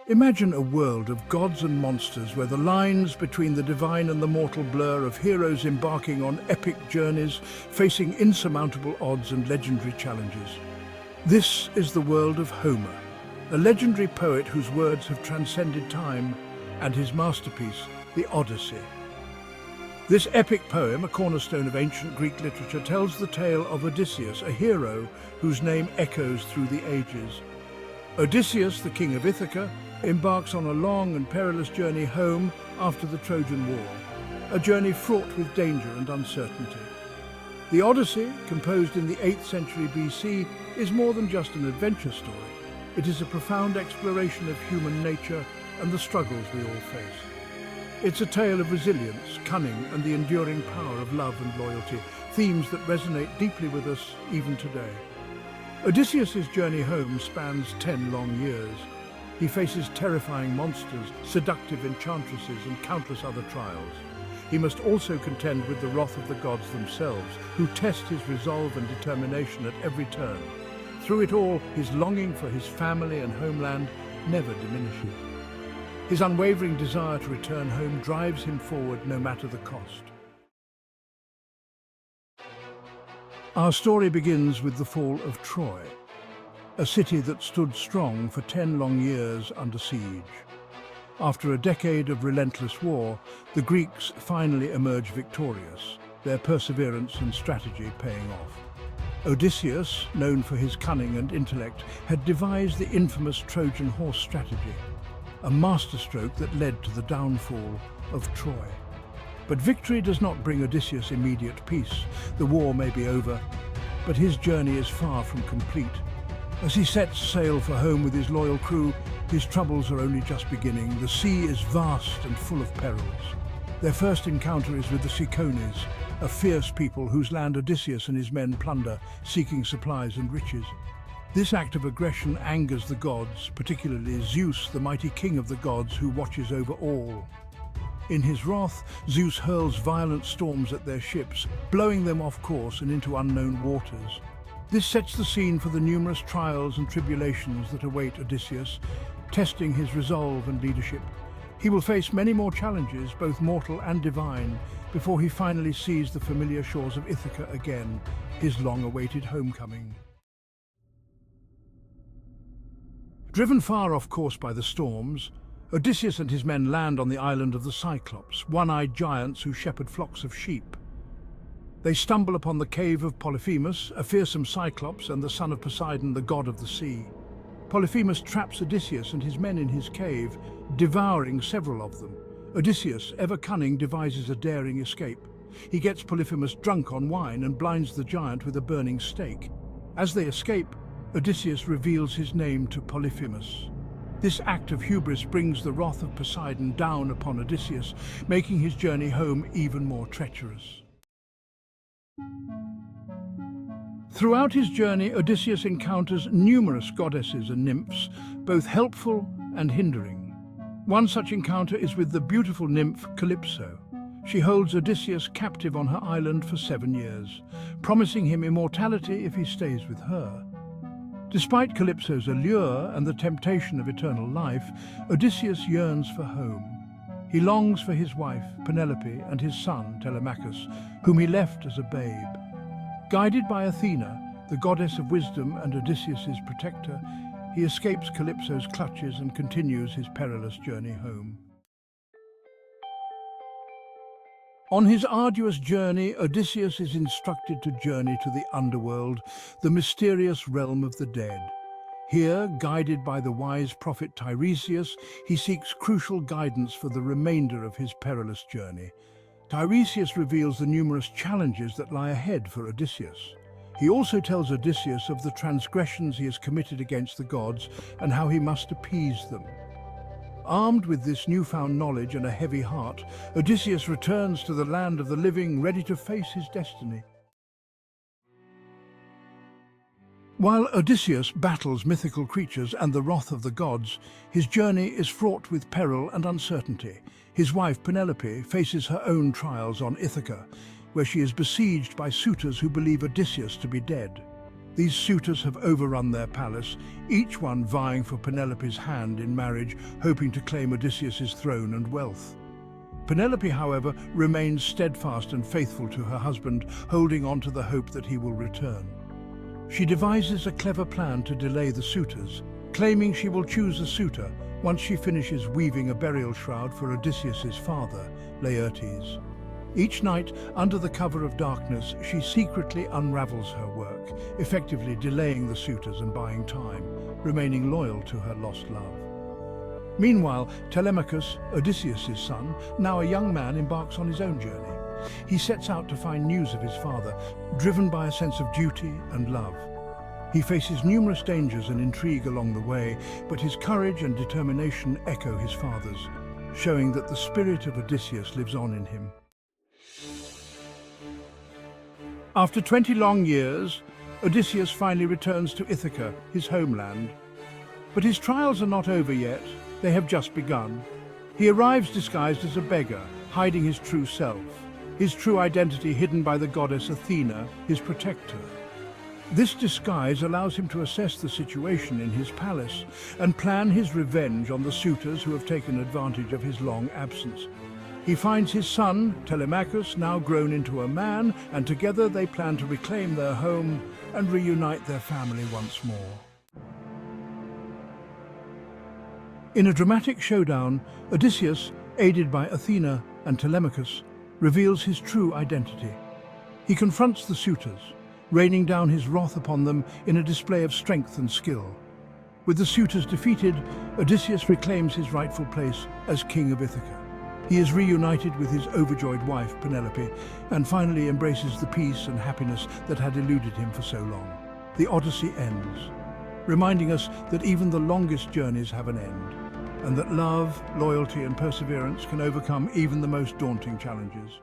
Imagine a world of gods and monsters where the lines between the divine and the mortal blur, of heroes embarking on epic journeys, facing insurmountable odds and legendary challenges. This is the world of Homer, a legendary poet whose words have transcended time, and his masterpiece, the Odyssey. This epic poem, a cornerstone of ancient Greek literature, tells the tale of Odysseus, a hero whose name echoes through the ages. Odysseus, the king of Ithaca, embarks on a long and perilous journey home after the Trojan War, a journey fraught with danger and uncertainty. The Odyssey, composed in the 8th century BC, is more than just an adventure story. It is a profound exploration of human nature and the struggles we all face. It's a tale of resilience, cunning, and the enduring power of love and loyalty, themes that resonate deeply with us even today. Odysseus' journey home spans 10 long years. He faces terrifying monsters, seductive enchantresses, and countless other trials. He must also contend with the wrath of the gods themselves, who test his resolve and determination at every turn. Through it all, his longing for his family and homeland never diminishes. His unwavering desire to return home drives him forward no matter the cost. Our story begins with the fall of Troy, a city that stood strong for 10 long years under siege. After a decade of relentless war, the Greeks finally emerge victorious, their perseverance and strategy paying off. Odysseus, known for his cunning and intellect, had devised the infamous Trojan horse strategy, a masterstroke that led to the downfall of Troy. But victory does not bring Odysseus immediate peace. The war may be over, but his journey is far from complete. As he sets sail for home with his loyal crew, his troubles are only just beginning. The sea is vast and full of perils. Their first encounter is with the Cicones, a fierce people whose land Odysseus and his men plunder, seeking supplies and riches. This act of aggression angers the gods, particularly Zeus, the mighty king of the gods who watches over all. In his wrath, Zeus hurls violent storms at their ships, blowing them off course and into unknown waters. This sets the scene for the numerous trials and tribulations that await Odysseus, testing his resolve and leadership. He will face many more challenges, both mortal and divine, before he finally sees the familiar shores of Ithaca again, his long-awaited homecoming. Driven far off course by the storms, Odysseus and his men land on the island of the Cyclops, one-eyed giants who shepherd flocks of sheep. They stumble upon the cave of Polyphemus, a fearsome Cyclops and the son of Poseidon, the god of the sea. Polyphemus traps Odysseus and his men in his cave, devouring several of them. Odysseus, ever cunning, devises a daring escape. He gets Polyphemus drunk on wine and blinds the giant with a burning stake. As they escape, Odysseus reveals his name to Polyphemus. This act of hubris brings the wrath of Poseidon down upon Odysseus, making his journey home even more treacherous. Throughout his journey, Odysseus encounters numerous goddesses and nymphs, both helpful and hindering. One such encounter is with the beautiful nymph Calypso. She holds Odysseus captive on her island for 7 years, promising him immortality if he stays with her. Despite Calypso's allure and the temptation of eternal life, Odysseus yearns for home. He longs for his wife, Penelope, and his son, Telemachus, whom he left as a babe. Guided by Athena, the goddess of wisdom and Odysseus' protector, he escapes Calypso's clutches and continues his perilous journey home. On his arduous journey, Odysseus is instructed to journey to the underworld, the mysterious realm of the dead. Here, guided by the wise prophet Tiresias, he seeks crucial guidance for the remainder of his perilous journey. Tiresias reveals the numerous challenges that lie ahead for Odysseus. He also tells Odysseus of the transgressions he has committed against the gods and how he must appease them. Armed with this newfound knowledge and a heavy heart, Odysseus returns to the land of the living, ready to face his destiny. While Odysseus battles mythical creatures and the wrath of the gods, his journey is fraught with peril and uncertainty. His wife Penelope faces her own trials on Ithaca, where she is besieged by suitors who believe Odysseus to be dead. These suitors have overrun their palace, each one vying for Penelope's hand in marriage, hoping to claim Odysseus's throne and wealth. Penelope, however, remains steadfast and faithful to her husband, holding on to the hope that he will return. She devises a clever plan to delay the suitors, claiming she will choose a suitor once she finishes weaving a burial shroud for Odysseus's father, Laertes. Each night, under the cover of darkness, she secretly unravels her work, effectively delaying the suitors and buying time, remaining loyal to her lost love. Meanwhile, Telemachus, Odysseus's son, now a young man, embarks on his own journey. He sets out to find news of his father, driven by a sense of duty and love. He faces numerous dangers and intrigue along the way, but his courage and determination echo his father's, showing that the spirit of Odysseus lives on in him. After 20 long years, Odysseus finally returns to Ithaca, his homeland. But his trials are not over yet. They have just begun. He arrives disguised as a beggar, hiding his true self, his true identity hidden by the goddess Athena, his protector. This disguise allows him to assess the situation in his palace and plan his revenge on the suitors who have taken advantage of his long absence. He finds his son, Telemachus, now grown into a man, and together they plan to reclaim their home and reunite their family once more. In a dramatic showdown, Odysseus, aided by Athena and Telemachus, reveals his true identity. He confronts the suitors, raining down his wrath upon them in a display of strength and skill. With the suitors defeated, Odysseus reclaims his rightful place as king of Ithaca. He is reunited with his overjoyed wife, Penelope, and finally embraces the peace and happiness that had eluded him for so long. The Odyssey ends, reminding us that even the longest journeys have an end, and that love, loyalty, and perseverance can overcome even the most daunting challenges.